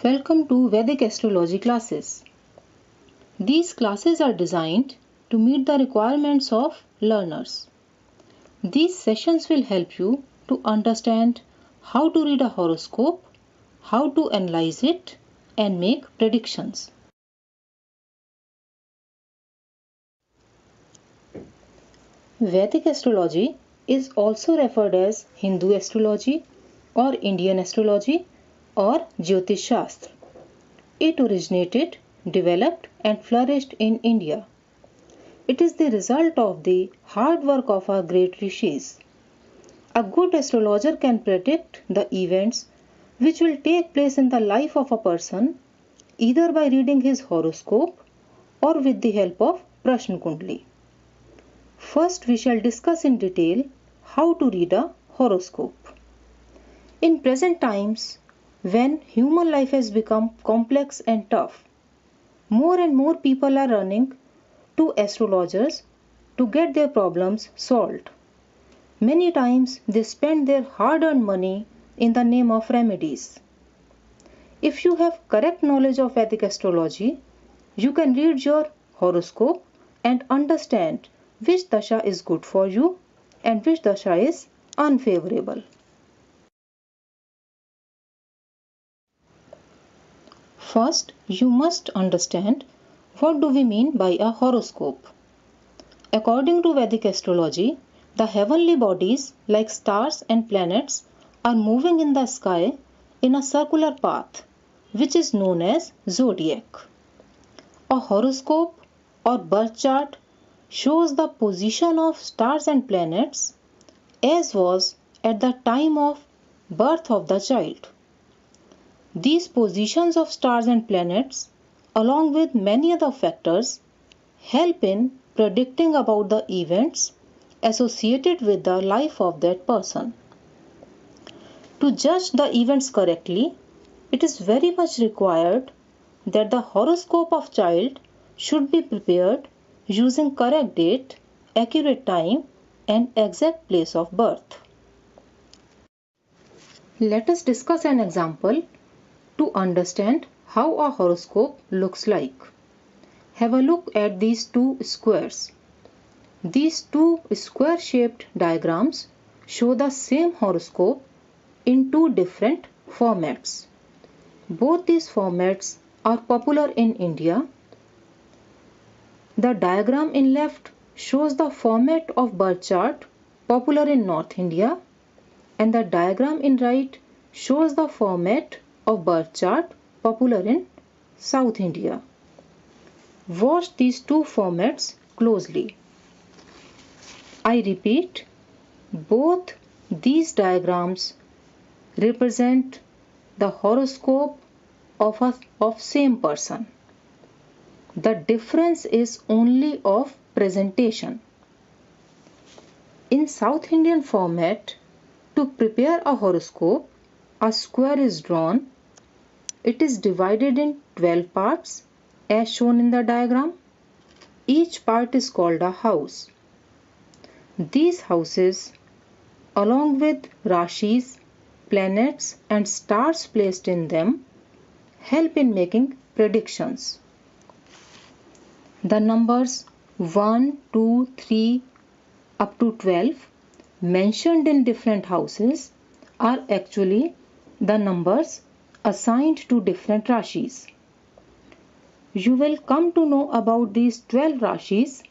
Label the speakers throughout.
Speaker 1: Welcome to Vedic astrology classes. These classes are designed to meet the requirements of learners. These sessions will help you to understand how to read a horoscope, how to analyze it, and make predictions. Vedic astrology is also referred as Hindu astrology or Indian astrology or Jyotish Shastra. It originated, developed, and flourished in India. It is the result of the hard work of our great rishis. A good astrologer can predict the events which will take place in the life of a person either by reading his horoscope or with the help of Prashna Kundli. First, we shall discuss in detail how to read a horoscope. In present times, when human life has become complex and tough, more and more people are running to astrologers to get their problems solved. Many times they spend their hard earned money in the name of remedies. If you have correct knowledge of Vedic astrology, you can read your horoscope and understand which dasha is good for you and which dasha is unfavorable. First, you must understand what do we mean by a horoscope. According to Vedic astrology, the heavenly bodies like stars and planets are moving in the sky in a circular path which is known as zodiac. A horoscope or birth chart shows the position of stars and planets as was at the time of birth of the child. These positions of stars and planets, along with many other factors, help in predicting about the events associated with the life of that person. To judge the events correctly, it is very much required that the horoscope of child should be prepared using correct date, accurate time, and exact place of birth. Let us discuss an example to understand how a horoscope looks like. Have a look at these two squares. These two square-shaped diagrams show the same horoscope in two different formats. Both these formats are popular in India. The diagram in left shows the format of birth chart popular in North India, and the diagram in right shows the format of birth chart popular in South India. Watch these two formats closely. I repeat, both these diagrams represent the horoscope of same person. The difference is only of presentation. In South Indian format, to prepare a horoscope, a square is drawn. It is divided in 12 parts as shown in the diagram. Each part is called a house. These houses, along with rashis, planets and stars placed in them, help in making predictions. The numbers 1, 2, 3 up to 12 mentioned in different houses are actually the numbers assigned to different rashis. You will come to know about these 12 rashis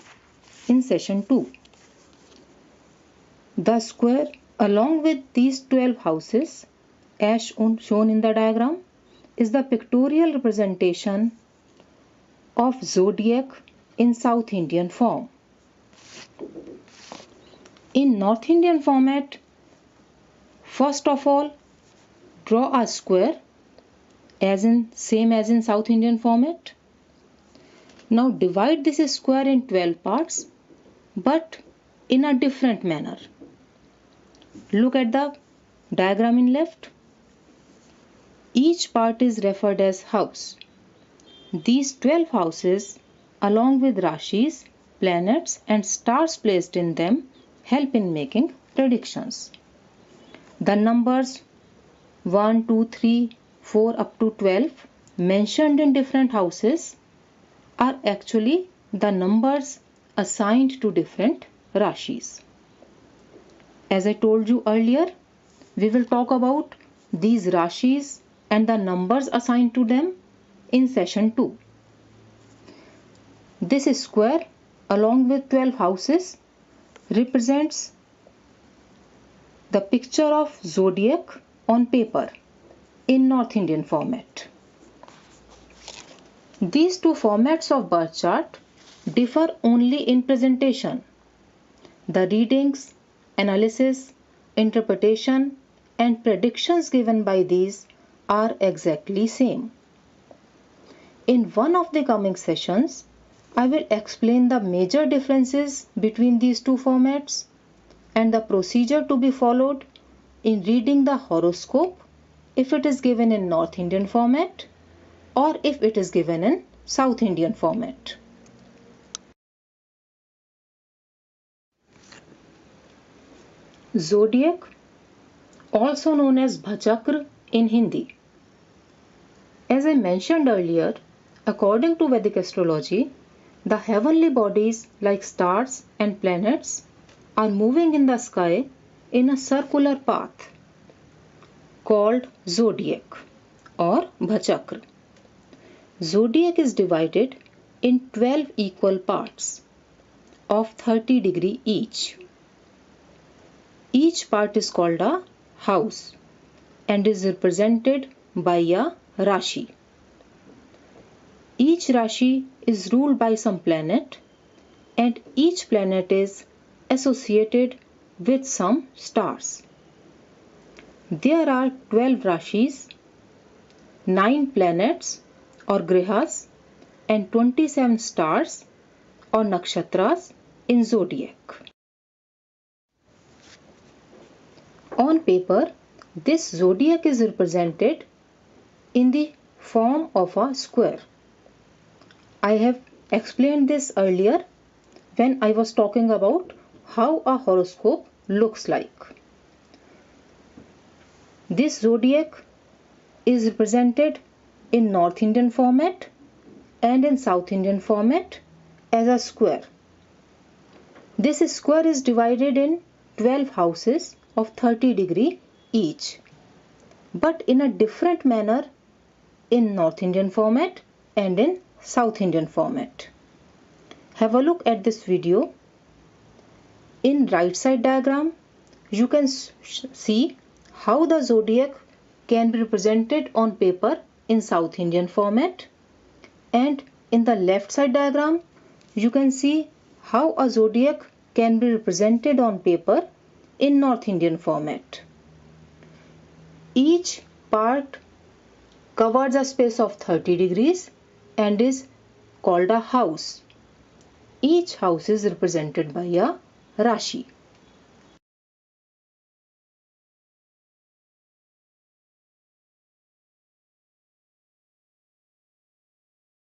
Speaker 1: in session 2. The square along with these 12 houses as shown in the diagram is the pictorial representation of zodiac in South Indian form. In North Indian format, first of all, draw a square same as in South Indian format. Now divide this square in 12 parts but in a different manner. Look at the diagram in left. Each part is referred as house. These 12 houses along with rashis, planets and stars placed in them help in making predictions. The numbers 1, 2, 3, 4 up to 12 mentioned in different houses are actually the numbers assigned to different Rashis. As I told you earlier, we will talk about these Rashis and the numbers assigned to them in session 2. This square along with 12 houses represents the picture of zodiac on paper in North Indian format. These two formats of birth chart differ only in presentation. The readings, analysis, interpretation and predictions given by these are exactly same. In one of the coming sessions, I will explain the major differences between these two formats and the procedure to be followed in reading the horoscope if it is given in North Indian format or if it is given in South Indian format. Zodiac, also known as Bhachakra in Hindi. As I mentioned earlier, according to Vedic astrology, the heavenly bodies like stars and planets are moving in the sky in a circular path called zodiac or Bhachakra. Zodiac is divided in 12 equal parts of 30 degrees each. Each part is called a house and is represented by a Rashi. Each Rashi is ruled by some planet and each planet is associated with some stars. There are 12 Rashis, 9 planets or grihas and 27 stars or nakshatras in zodiac. On paper, this zodiac is represented in the form of a square. I have explained this earlier when I was talking about how a horoscope looks like. This zodiac is represented in North Indian format and in South Indian format as a square. This square is divided in 12 houses of 30 degrees each, but in a different manner in North Indian format and in South Indian format. Have a look at this video. In right side diagram, you can see how the zodiac can be represented on paper in South Indian format, and in the left side diagram, you can see how a zodiac can be represented on paper in North Indian format. Each part covers a space of 30 degrees and is called a house. Each house is represented by a Rashi.